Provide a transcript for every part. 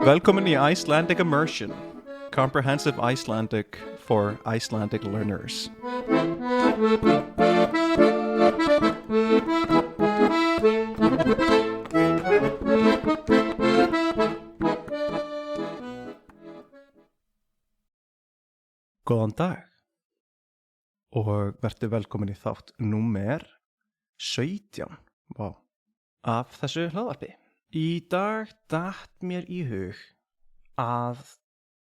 Velkomin í Icelandic Immersion, comprehensive Icelandic for Icelandic learners. Góðan dag og vertu velkomin í þátt númer 17 af þessu hlaðvarpi. Í dag datt mér í hug að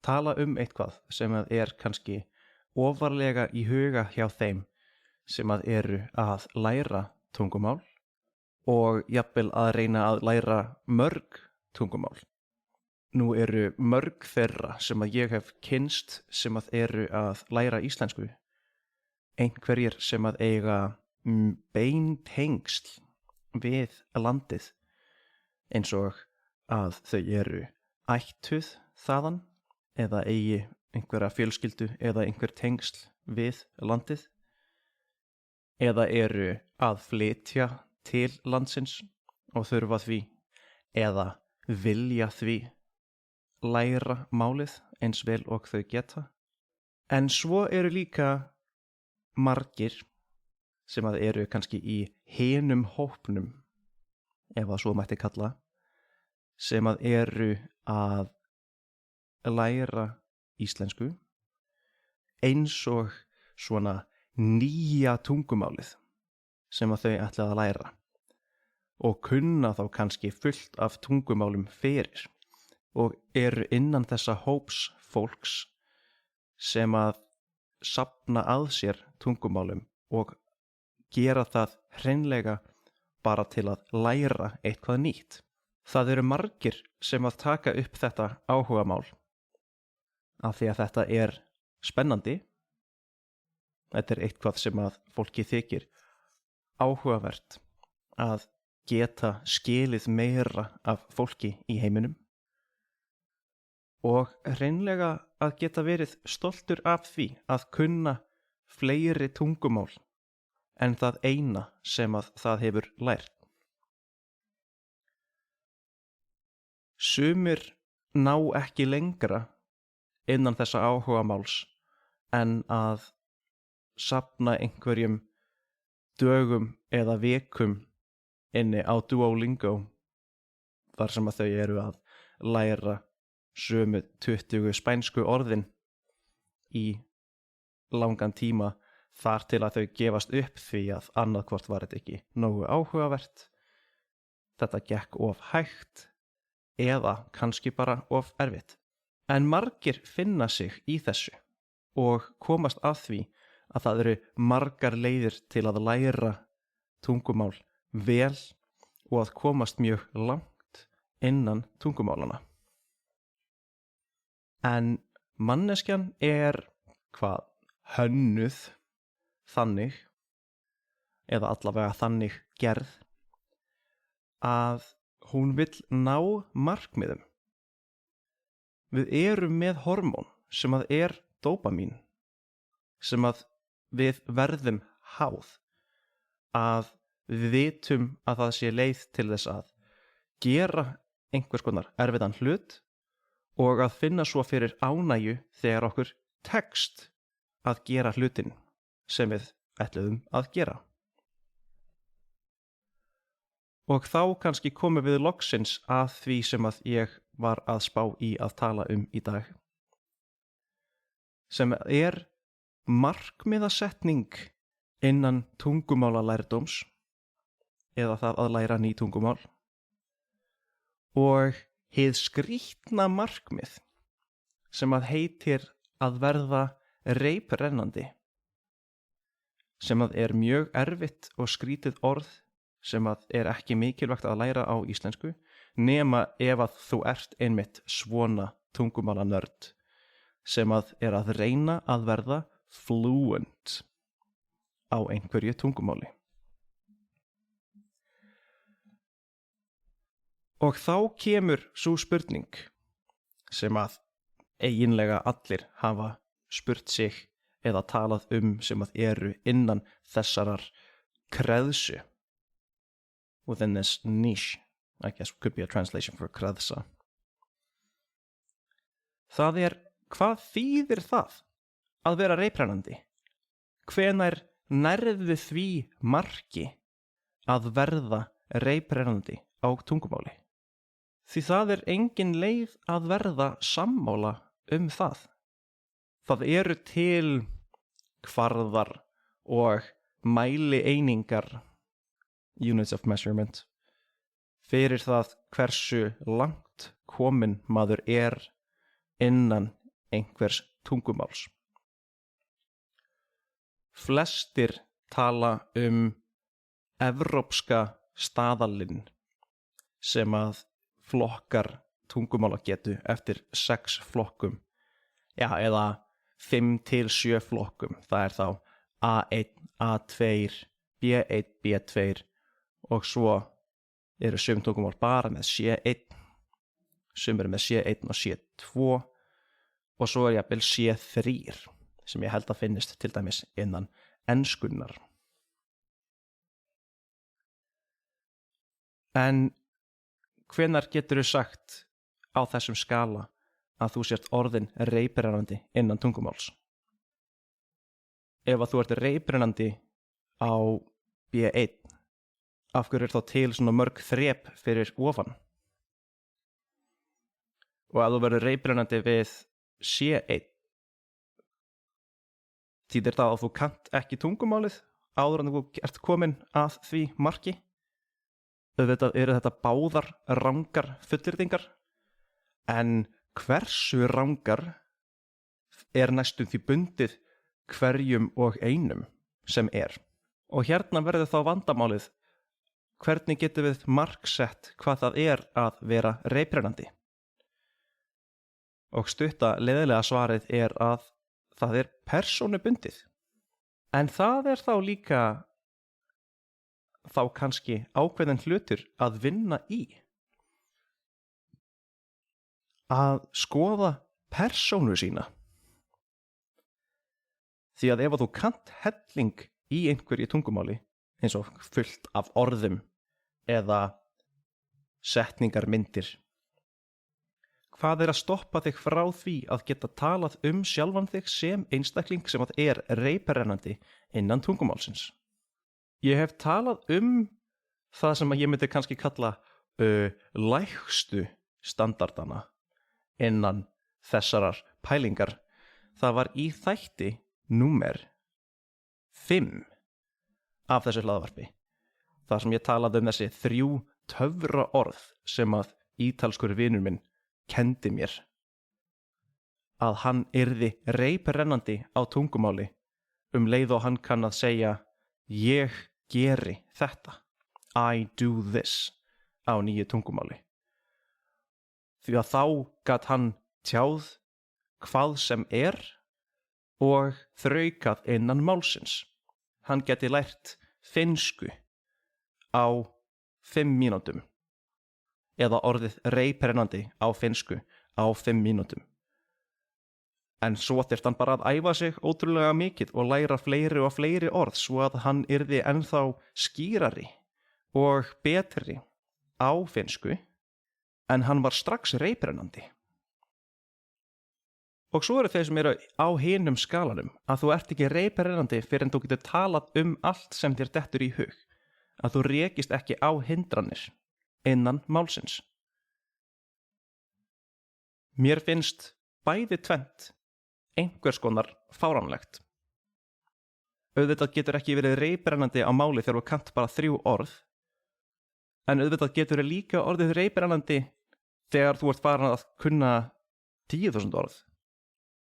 tala eitthvað sem kannski ofarlega í huga hjá þeim sem eru að læra tungumál og jafnvel að reyna að læra mörg tungumál. Nú eru mörg þeirra sem ég hef kynnst sem eru að læra íslensku, einhverjir sem eiga beintengsl við landið, eins og að þau eru ættuð þaðan eða eigi einhverja fjölskyldu eða einhver tengsl við landið, eða eru að flytja til landsins og þurfa því eða vilja því læra málið eins vel og þau geta. En svo eru líka margir sem eru kannski í hinum hópnum, ef að svo mætti kalla, sem eru að læra íslensku eins og svona nýja tungumálið sem þau ætla að læra og kunna þá kannski fullt af tungumálum fyrir og eru innan þessa hóps fólks sem safna að sér tungumálum og gera það hreinlega bara til að læra eitthvað nýtt. Það eru margir sem taka upp þetta áhugamál af því að þetta spennandi. Þetta eitthvað sem fólki þykir áhugavert að geta skilið meira af fólki í heiminum og hreinlega að geta verið stoltur af því að kunna fleiri tungumál en það eina sem það hefur lært. Sumir ná ekki lengra innan þessa áhugamáls en að safna einhverjum dögum eða vikum inni á Duolingo þar sem þau eru að læra sömu 20 spænsku orðin í langan tíma þar til að þau gefast upp því að annað hvort var þetta ekki nógu áhugavert, þetta gekk of hægt eða kannski bara of erfitt. En margir finna sig í þessu og komast að því að það eru margar leiðir til að læra tungumál vel og að komast mjög langt innan tungumálana. En manneskjan hönnuð þannig, eða allavega þannig gerð, að hún vill ná markmiðum. Við erum með hormón sem dópamín, sem við verðum háð, að við vitum að það sé leið til þess að gera einhvers konar erfiðan hlut og að finna svo fyrir ánægju þegar okkur tekst að gera hlutin sem við ætluðum að gera. Og þá kannski komum við loksins að því sem ég var að spá í að tala í dag, sem markmiðasetning innan tungumálalærdóms eða það að læra ný tungumál og hið skrýtna markmið sem heitir að verða reiprennandi, sem mjög erfitt og skrítið orð sem ekki mikilvægt að læra á íslensku nema ef þú ert einmitt svona tungumálanörd sem að reyna að verða fluent á einhverju tungumáli. Og þá kemur sú spurning sem eiginlega allir hafa spurt sig eða talað sem eru innan þessarar kreðsu, within this niche, I guess could be a translation for kreðsa. Það hvað þýðir það að vera reiprennandi? Hvenær nærðu því marki að verða reiprennandi á tungumáli? Því það engin leið að verða sammála það. Það eru til kvarðar og mælieiningar, units of measurement, fyrir það hversu langt kominn maður innan einhvers tungumáls. Flestir tala evrópska staðalinn sem að flokkar tungumálagetu eftir 6 flokkum, eða 5 til 7 flokkum. Það þá A1, A2, B1, B2 og svo eru sum tungumál bara með C1, sum eru með C1 og C2 og svo jafnvel C3 sem ég held að finnist til dæmis innan enskunnar. En hvenær geturðu sagt á þessum skala að þú sért orðin reiprennandi innan tungumáls? Ef að þú ert reiprennandi á B1, af hverju þá til svona mörg þrep fyrir ofan? Og ef þú verður reiprennandi við C1, þýðir það að þú kannt ekki tungumálið áður en þú ert komin að því marki? Auðvitað eru þetta báðar rangar fullyrðingar, en hversu rangar næstum því bundið hverjum og einum sem Og hérna verður þá vandamálið, hvernig getum við marksett hvað það að vera reiprennandi? Og stutta leiðilega svarið að það persónubundið. En það þá líka þá kannski ákveðin hlutur að vinna í. Að skoða persónu sína. Því að ef þú kannt helling í einhverju tungumáli, eins og fullt af orðum eða setningarmyndir, hvað að stoppa þig frá því að geta talað sjálfan þig sem einstakling sem að reiprennandi innan tungumálsins? Ég hef talað það sem að ég myndi kannski kalla lægstu standardana innan þessarar pælingar. Það var í þætti númer 5 af þessu hlaðvarpi, þar sem ég talaði þessi 3 töfra orð sem að ítalskur vinur minn kendi mér að hann yrði reiprennandi á tungumáli leið og hann kann að segja ég geri þetta, I do this, á nýju tungumáli. Því að þá gat hann tjáð hvað sem og þraukað innan málsins. Hann geti lært finnsku á 5 mínútum eða orðið reiprennandi á finnsku á 5 mínútum. En svo þyrfti hann bara að æfa sig ótrúlega mikið og læra fleiri og fleiri orð svo að hann yrði ennþá skýrari og betri á finnsku, en hann var strax reiprennandi. Og svo eru þeir sem eru á hinum skalanum að þú ert ekki reiprennandi fyrir en þú getur talað allt sem þér dettur í hug, að þú rekist ekki á hindranir innan málsins. Mér finnst bæði tvennt einhvers konar fáránlegt. Auðvitað getur ekki verið reiprennandi á máli þegar þú kannt bara 3 orð, en auðvitað getur líka orðið reiprennandi þegar þú ert farin að kunna 10.000 orð.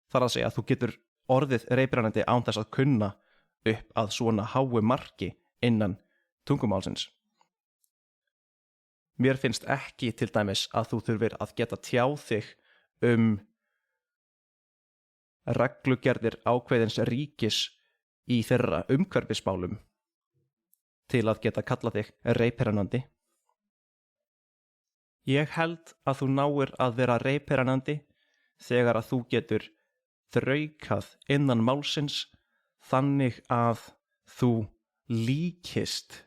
Það að segja að þú getur orðið reiprennandi án þess að kunna upp að svona háu marki innan tungumálsins. Mér finnst ekki til dæmis að þú þurfir að geta tjáð þig reglugerðir ákveðins ríkis í þeirra umhverfismálum til að geta kallað þig reiprennandi. Ég held að þú náir að vera reiprennandi þegar að þú getur þraukað innan málsins þannig að þú líkist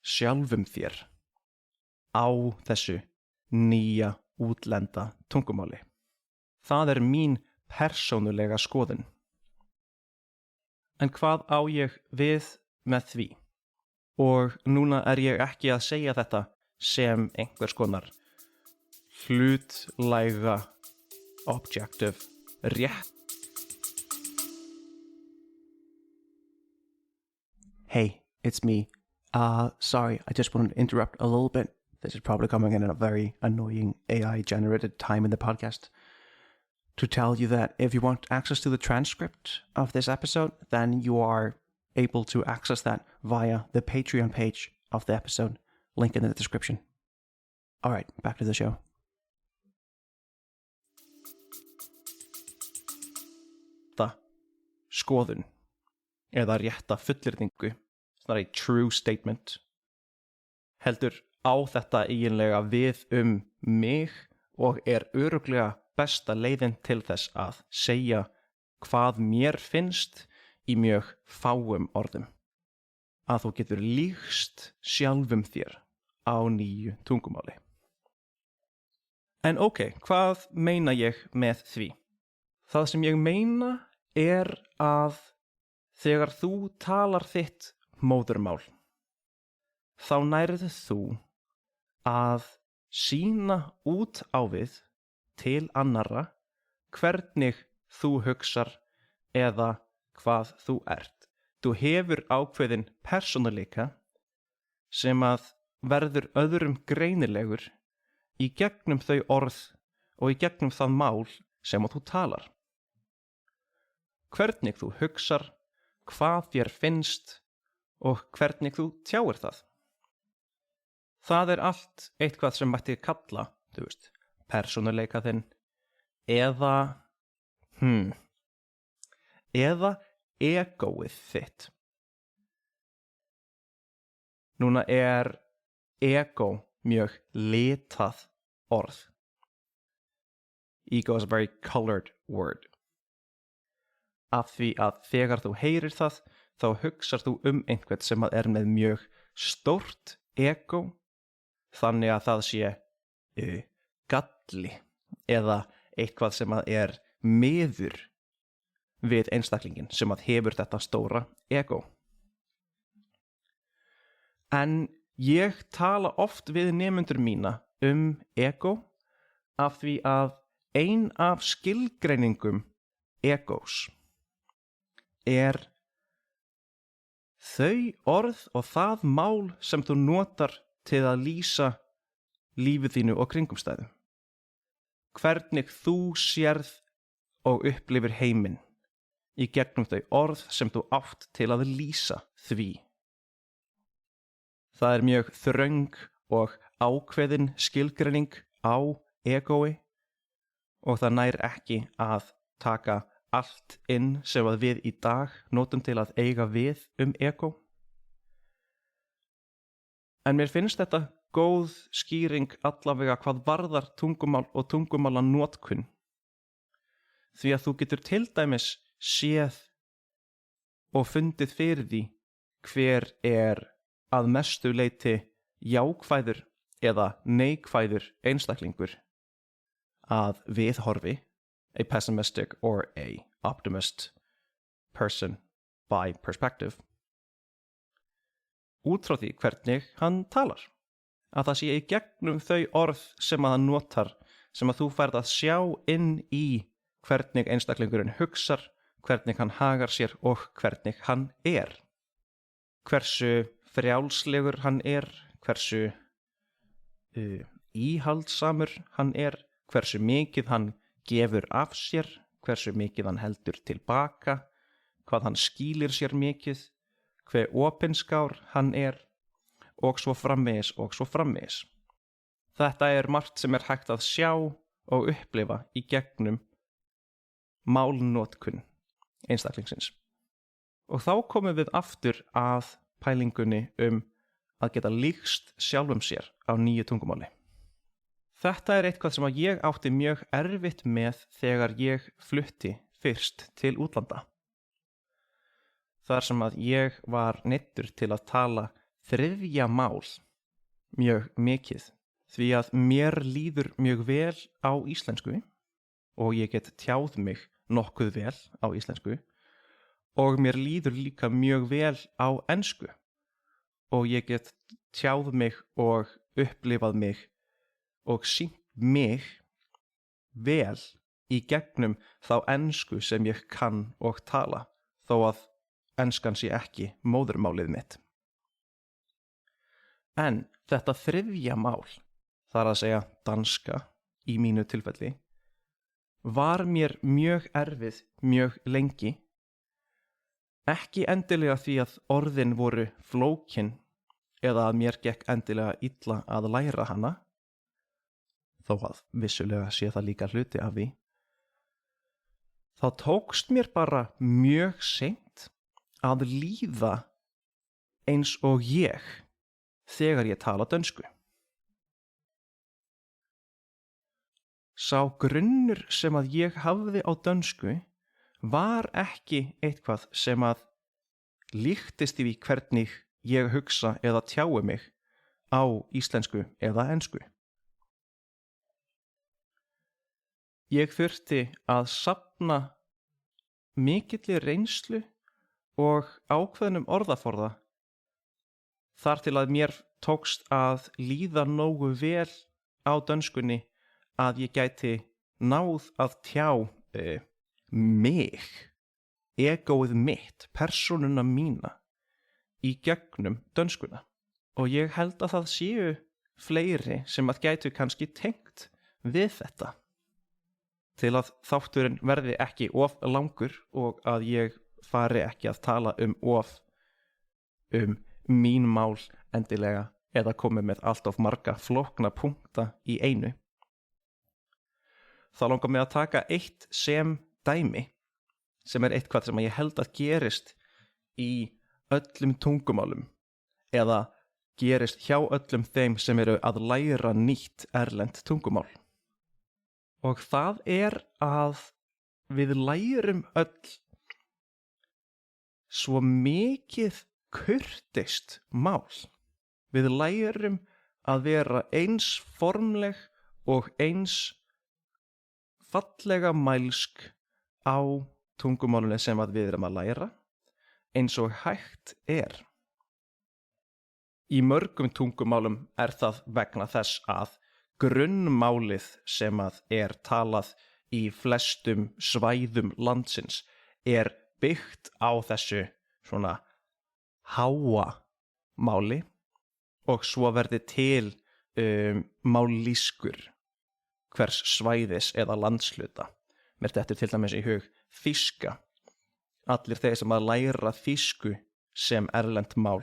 sjálfum þér á þessu nýja útlenda tungumáli. Það mín persónulega skoðun. En hvað á ég við með því? Og núna ég ekki að segja þetta sem einhvers konar hlutlæga, objective, rétt. Hey, it's me. Sorry, I just wanted to interrupt a little bit. This is probably coming in at a very annoying AI-generated time in the podcast. To tell you that if you want access to the transcript of this episode, then you are able to access that via the Patreon page of the episode, link in the description. All right, back to the show. Skoðun eða rétta fullyrðingu, svona true statement, heldur á þetta eiginlega við mig og örugglega besta leiðin til þess að segja hvað mér finnst í mjög fáum orðum. Að þú getur lýgst sjálfum þér á nýju tungumáli. En hvað meina ég með því? Það sem ég meina að þegar þú talar þitt móðurmál, þá nærðu þú að sýna út á við til annarra hvernig þú hugsar eða hvað þú ert. Þú hefur ákveðin persónuleika sem að verður öðrum greinilegur í gegnum þau orð og í gegnum það mál sem að þú talar. Hvernig þú hugsar, hvað þér finnst og hvernig þú tjáir það. Það allt eitthvað sem mætti kalla, persónuleika þinn eða egóið þitt. Núna ego mjög litað orð. Ego is a very colored word. Af því að þegar þú heyrir það, þá hugsar þú einhvern sem að með mjög stórt ego, þannig að það sé galli eða eitthvað sem að miður við einstaklingin sem að hefur þetta stóra ego. En ég tala oft við nemendur mína ego af því að ein af skilgreiningum egos þau orð og það mál sem þú notar til að lýsa lífið þínu og kringumstæðum. Hvernig þú sérð og upplifir heiminn í gegnum þau orð sem þú átt til að lýsa því. Það mjög þröng og ákveðin skilgreining á egói og það nær ekki að taka allt inn sem að við í dag notum til að eiga við ego. En mér finnst þetta góð skýring allavega hvað varðar tungumál og tungumálanotkunn. Því að þú getur til dæmis séð og fundið fyrir því hver að mestu leyti jákvæður eða neikvæður einstaklingur að viðhorfi, a pessimistic or a optimist person by perspective, út frá því hvernig hann talar. Að það sé í gegnum þau orð sem að hann notar, sem að þú færð að sjá inn í hvernig einstaklingurinn hugsar, hvernig hann hagar sér og hvernig hann hversu frjálslegur hann hversu íhaldsamur hann hversu mikið hann gefur af sér, hversu mikið hann heldur tilbaka, hvað hann skýlir sér mikið, hve opinskár hann og svo framvegis og svo framvegis. Þetta margt sem hægt að sjá og upplifa í gegnum málnotkun einstaklingsins. Og þá komum við aftur að pælingunni að geta lýgst sjálfum sér á nýju tungumáli. Þetta eitthvað sem að ég átti mjög erfitt með þegar ég flutti fyrst til útlanda. Þar sem að ég var neyddur til að tala þriðja mál mjög mikið, því að mér líður mjög vel á íslensku og ég get tjáð mig nokkuð vel á íslensku og mér líður líka mjög vel á ensku og ég get tjáð mig og upplifað mig og sýnt mig vel í gegnum þá ensku sem ég kann og tala þó að enskan sé ekki móðurmálið mitt. En þetta þriðja mál, þar að segja danska í mínu tilfelli, var mér mjög erfið mjög lengi, ekki endilega því að orðin voru flókin eða að mér gekk endilega illa að læra hana, þó að vissulega sé það líka hluti af því. Þá tókst mér bara mjög seint að líða eins og ég þegar ég tala dönsku. Sá grunnur sem að ég hafði á dönsku var ekki eitthvað sem að líktist í hvernig ég hugsa eða tjái mig á íslensku eða ensku. Ég þurfti að safna mikilli reynslu og ákveðnum orðaforða þar til að mér tókst að líða nógu vel á dönskunni að ég gæti náð að tjá mig, egóið mitt, persónuna mína í gegnum dönskuna. Og ég held að það séu fleiri sem að gætu kannski tengt við þetta. Til að þátturinn verði ekki of langur og að ég fari ekki að tala of mín mál endilega eða komi með allt of marga flókna punkta í einu. Þá langar mig að taka eitt sem dæmi sem eitthvað sem ég held að gerist í öllum tungumálum eða gerist hjá öllum þeim sem eru að læra nýtt erlent tungumál. Og það að við lærum öll svo mikið kurteist mál. Við lærum að vera eins formleg og eins fallega mælsk á tungumálunni sem að við erum að læra, eins og hægt er. Í mörgum tungumálum það vegna þess að grunnmálið sem að talað í flestum svæðum landsins byggt á þessu svona háa máli og svo verði til mállýskur hvers svæðis eða landshluta. Mér dettur til dæmis í hug þýska. Allir þeir sem að læra þýsku sem erlent mál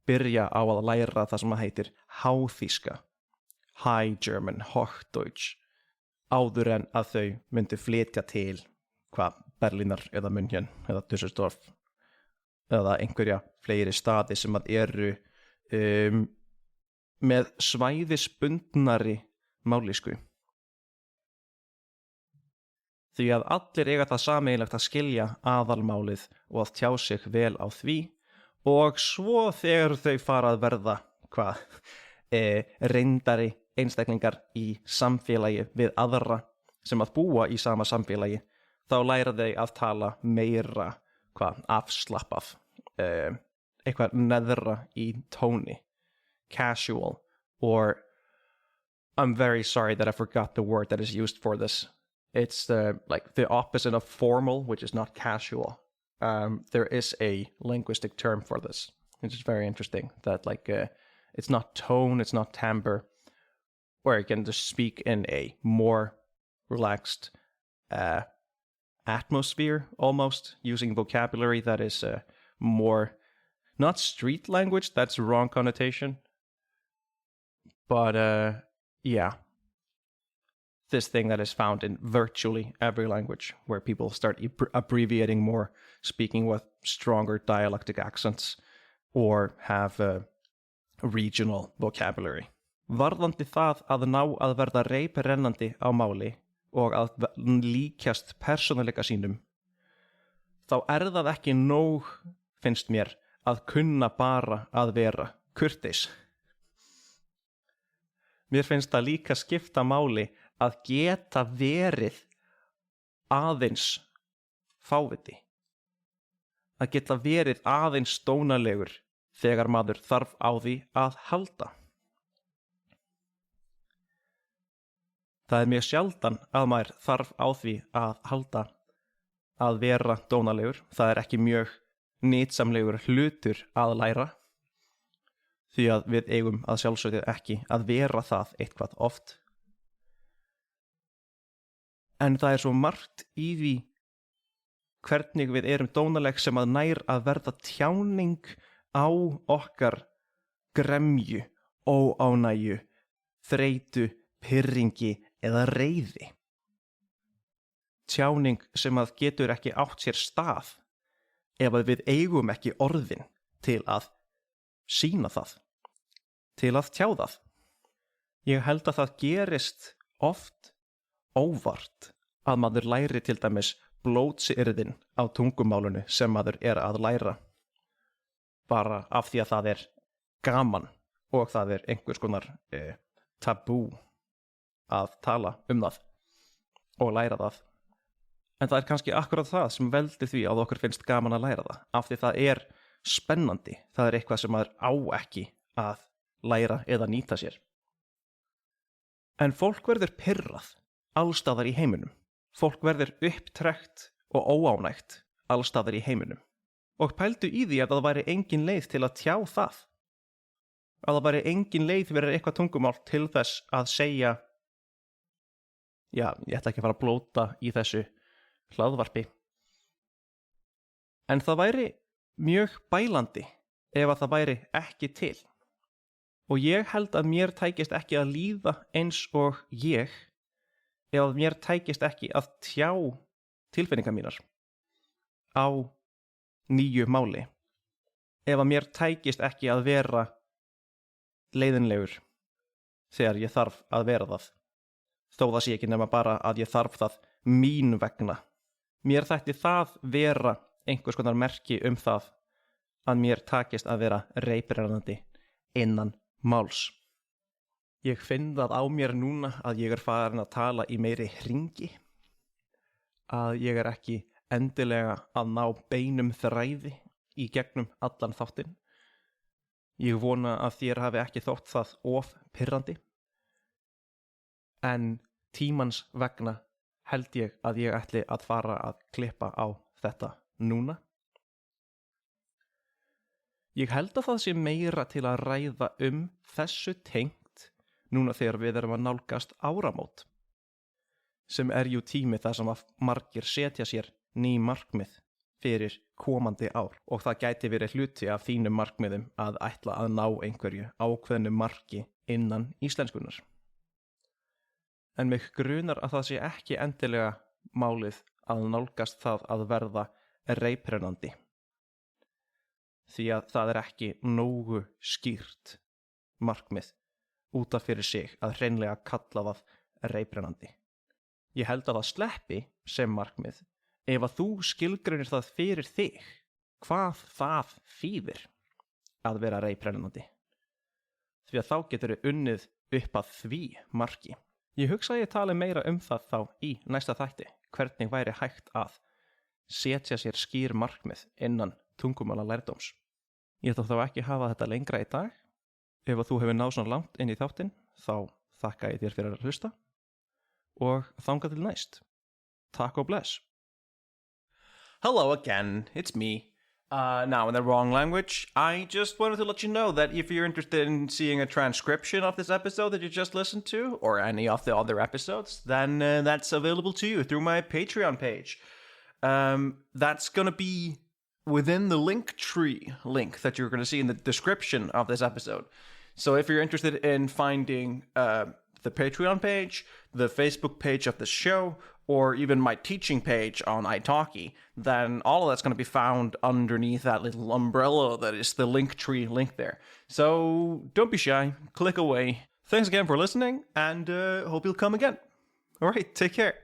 byrja á að læra það sem heitir háþýska, High German, Hochdeutsch, áður en að þau myndu flytja til Berlínar eða München eða Düsseldorf eða einhverja fleiri staði sem að eru með svæðisbundnari mállýsku. Því að allir eiga það sameiginlegt að skilja aðalmálið og að tjá sig vel á því og svo þegar þau fara að verða reyndari einstaklingar í samfélagi við aðra sem að búa í sama samfélagi, þá læra þau að tala meira afslappað, eitthvað neðra í tóni, casual, or I'm very sorry that I forgot the word that is used for this. It's the opposite of formal, which is not casual. There is a linguistic term for this, which is very interesting. That it's not tone, it's not timbre, where you can just speak in a more relaxed atmosphere, almost using vocabulary that is more not street language. That's the wrong connotation, but yeah. This thing that is found in virtually every language, where people start abbreviating more, speaking with stronger dialectic accents, or have a regional vocabulary. Varðandi það að ná að verða reiprennandi á máli og að líkjast persónuleika sínum, þá það ekki nóg, finnst mér, að kunna bara að vera kurteis. Mér finnst það líka skipta máli að geta verið aðeins fáviti. Að geta verið aðeins dónalegur þegar maður þarf á því að halda. Það er mjög sjaldan að maður þarf á því að halda að vera dónalegur. Það er ekki mjög nytsamlegur hlutur að læra, því að við eigum að sjálfsögðu ekki að vera það eitthvað oft. En það er svo margt í því hvernig við erum dónaleg sem að nær að verða tjáning á okkar gremju, óánægju, þreytu, pirringi eða reiði. Tjáning sem að getur ekki átt sér stað ef að við eigum ekki orðin til að sýna það, til að tjá það. Ég held að það gerist oft óvart að maður læri til dæmis blótsyrðin á tungumálinu sem maður er að læra, bara af því að það er gaman og það er einhvers konar tabú að tala það og læra það. En það er kannski akkurat það sem veldur því að okkur finnst gaman að læra það, af því það er spennandi, það er eitthvað sem maður á ekki að læra eða nýta sér. En fólk verður pirrað allstaðar í heiminum. Fólk verður upptrekt og óánægt allstaðar í heiminum. Og pældu í því að það væri engin leið til að tjá það. Að það væri engin leið fyrir eitthvað tungumál til þess að segja, já, ég ætla ekki að fara að blóta í þessu hlaðvarpi. En það væri mjög bælandi ef að það væri ekki til. Og ég held að mér tækist ekki að líða eins og ég ef að mér tækist ekki að tjá tilfinningar mínar á nýju máli. Ef að mér tækist ekki að vera leiðinlegur þegar ég þarf að vera það. Þó það sé ekki nema bara að ég þarf það mín vegna. Mér þætti það vera einhvers konar merki það að mér takist að vera reiprennandi innan máls. Ég finn það á mér núna að ég er farin að tala í meiri hringi, að ég er ekki endilega að ná beinum þræði í gegnum allan þáttinn. Ég vona að þér hafi ekki þótt það of pirrandi, en tímans vegna held ég að ég ætli að fara að klippa á þetta núna. Ég held að það sé meira til að ræða þessu tengt núna þegar við erum að nálgast áramót, sem er jú tími þar sem að margir setja sér ný markmið fyrir komandi ár, og það gæti verið hluti af þínum markmiðum að ætla að ná einhverju ákveðnu marki innan íslenskunnar. En mig grunar að það sé ekki endilega málið að nálgast það að verða reiprennandi. Því að það er ekki nógu skýrt markmið út af fyrir sig að hreinlega kalla það reiprennandi. Ég held að það sleppi sem markmið ef að þú skilgreinir það fyrir þig, hvað það þýðir að vera reiprennandi. Því að þá getur þau unnið upp að því marki. Ég hugsa að ég tali meira það þá í næsta þætti, hvernig væri hægt að setja sér skýr markmið innan tungumála lærdóms. Ég ætla þá ekki hafa þetta lengra í dag. Ef að þú hefur náð svona langt inn í þáttinn, þá þakka ég þér fyrir að hlusta og þangað til næst. Takk og bless. Hello again, it's me. Now in the wrong language, I just wanted to let you know that if you're interested in seeing a transcription of this episode that you just listened to, or any of the other episodes, then that's available to you through my Patreon page. That's going to be within the Linktree link that you're going to see in the description of this episode. So if you're interested in finding the Patreon page, the Facebook page of the show, or even my teaching page on italki, then all of that's going to be found underneath that little umbrella that is the Linktree link there. So don't be shy, click away. Thanks again for listening, and hope you'll come again. All right, take care.